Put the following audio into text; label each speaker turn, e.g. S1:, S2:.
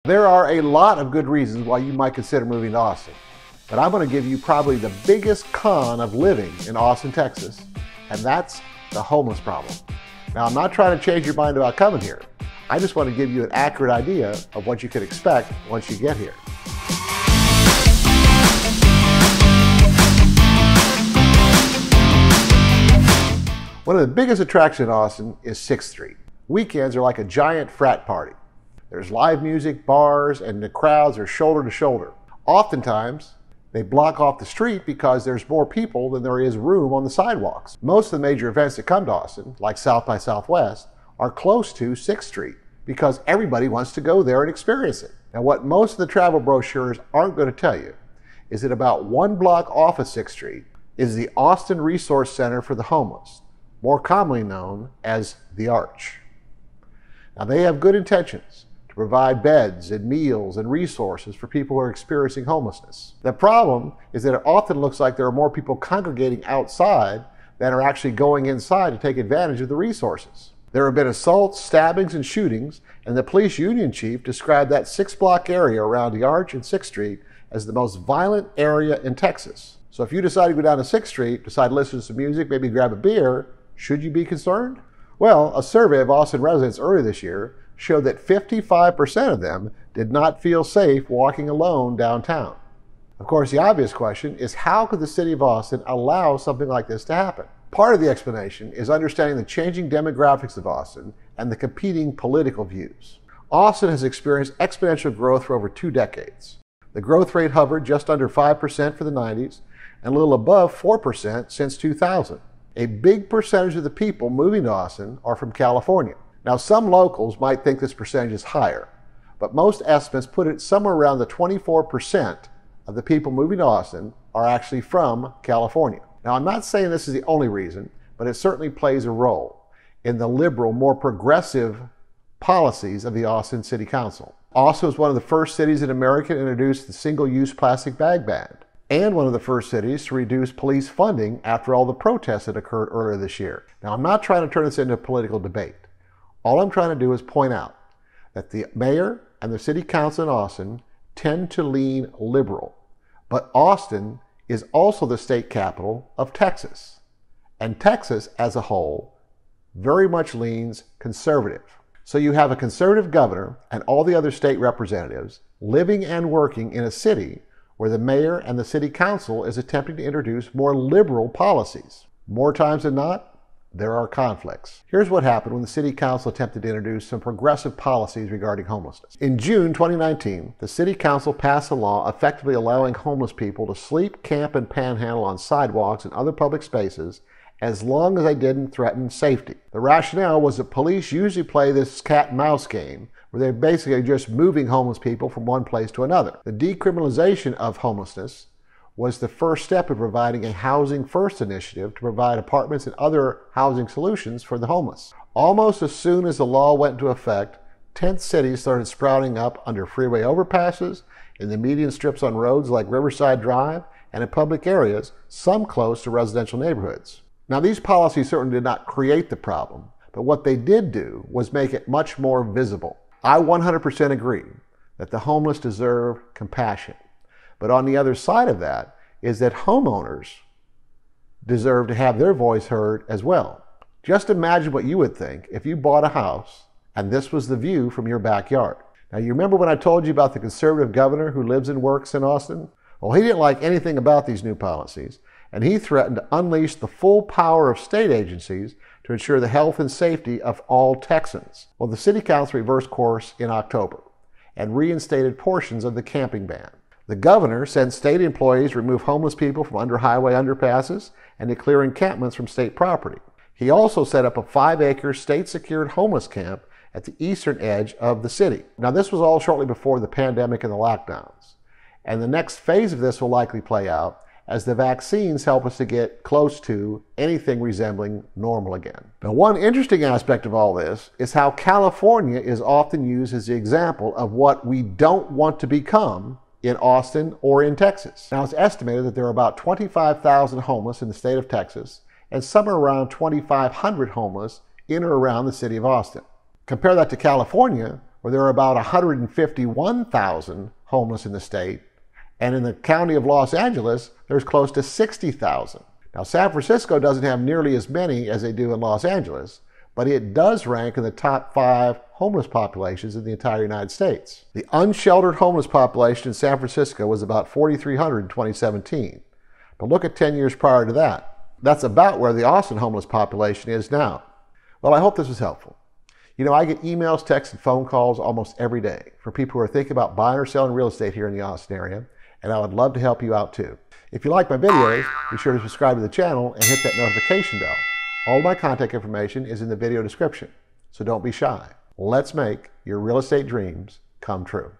S1: There are a lot of good reasons why you might consider moving to Austin, but I'm going to give you probably the biggest con of living in Austin, Texas, and that's the homeless problem. Now, I'm not trying to change your mind about coming here. I just want to give you an accurate idea of what you could expect once you get here. One of the biggest attractions in Austin is 6th Street. Weekends are like a giant frat party. There's live music, bars, and the crowds are shoulder to shoulder. Oftentimes, they block off the street because there's more people than there is room on the sidewalks. Most of the major events that come to Austin, like South by Southwest, are close to 6th Street because everybody wants to go there and experience it. Now, what most of the travel brochures aren't going to tell you is that about 1 block off of 6th Street is the Austin Resource Center for the Homeless, more commonly known as the Arch. Now, they have good intentions to provide beds and meals and resources for people who are experiencing homelessness. The problem is that it often looks like there are more people congregating outside than are actually going inside to take advantage of the resources. There have been assaults, stabbings, and shootings, and the police union chief described that 6-block area around the Arch and 6th Street as the most violent area in Texas. So if you decide to go down to 6th Street, decide to listen to some music, maybe grab a beer, should you be concerned? Well, a survey of Austin residents earlier this year showed that 55% of them did not feel safe walking alone downtown. Of course, the obvious question is, how could the city of Austin allow something like this to happen? Part of the explanation is understanding the changing demographics of Austin and the competing political views. Austin has experienced exponential growth for over 2 decades. The growth rate hovered just under 5% for the 90s and a little above 4% since 2000. A big percentage of the people moving to Austin are from California. Now, some locals might think this percentage is higher, but most estimates put it somewhere around the 24% of the people moving to Austin are actually from California. Now, I'm not saying this is the only reason, but it certainly plays a role in the liberal, more progressive policies of the Austin City Council. Austin was one of the first cities in America to introduce the single-use plastic bag ban, and one of the first cities to reduce police funding after all the protests that occurred earlier this year. Now, I'm not trying to turn this into a political debate. All I'm trying to do is point out that the mayor and the city council in Austin tend to lean liberal, but Austin is also the state capital of Texas, and Texas as a whole very much leans conservative. So you have a conservative governor and all the other state representatives living and working in a city where the mayor and the city council is attempting to introduce more liberal policies. More times than not, there are conflicts. Here's what happened when the city council attempted to introduce some progressive policies regarding homelessness. In June 2019, the city council passed a law effectively allowing homeless people to sleep, camp, and panhandle on sidewalks and other public spaces as long as they didn't threaten safety. The rationale was that police usually play this cat and mouse game where they're basically just moving homeless people from one place to another. The decriminalization of homelessness was the first step in providing a Housing First initiative to provide apartments and other housing solutions for the homeless. Almost as soon as the law went into effect, tent cities started sprouting up under freeway overpasses, in the median strips on roads like Riverside Drive, and in public areas, some close to residential neighborhoods. Now, these policies certainly did not create the problem, but what they did do was make it much more visible. I 100% agree that the homeless deserve compassion. But on the other side of that is that homeowners deserve to have their voice heard as well. Just imagine what you would think if you bought a house and this was the view from your backyard. Now, you remember when I told you about the conservative governor who lives and works in Austin? Well, he didn't like anything about these new policies, and he threatened to unleash the full power of state agencies to ensure the health and safety of all Texans. Well, the city council reversed course in October and reinstated portions of the camping ban. The governor sent state employees to remove homeless people from under highway underpasses and to clear encampments from state property. He also set up a 5-acre state-secured homeless camp at the eastern edge of the city. Now, this was all shortly before the pandemic and the lockdowns. And the next phase of this will likely play out as the vaccines help us to get close to anything resembling normal again. Now, one interesting aspect of all this is how California is often used as the example of what we don't want to become in Austin or in Texas. Now, it's estimated that there are about 25,000 homeless in the state of Texas and somewhere around 2,500 homeless in or around the city of Austin. Compare that to California, where there are about 151,000 homeless in the state, and in the county of Los Angeles, there's close to 60,000. Now, San Francisco doesn't have nearly as many as they do in Los Angeles, but it does rank in the top 5 homeless populations in the entire United States. The unsheltered homeless population in San Francisco was about 4,300 in 2017. But look at 10 years prior to that. That's about where the Austin homeless population is now. Well, I hope this was helpful. You know, I get emails, texts, and phone calls almost every day from people who are thinking about buying or selling real estate here in the Austin area, and I would love to help you out too. If you like my videos, be sure to subscribe to the channel and hit that notification bell. All of my contact information is in the video description, so don't be shy. Let's make your real estate dreams come true.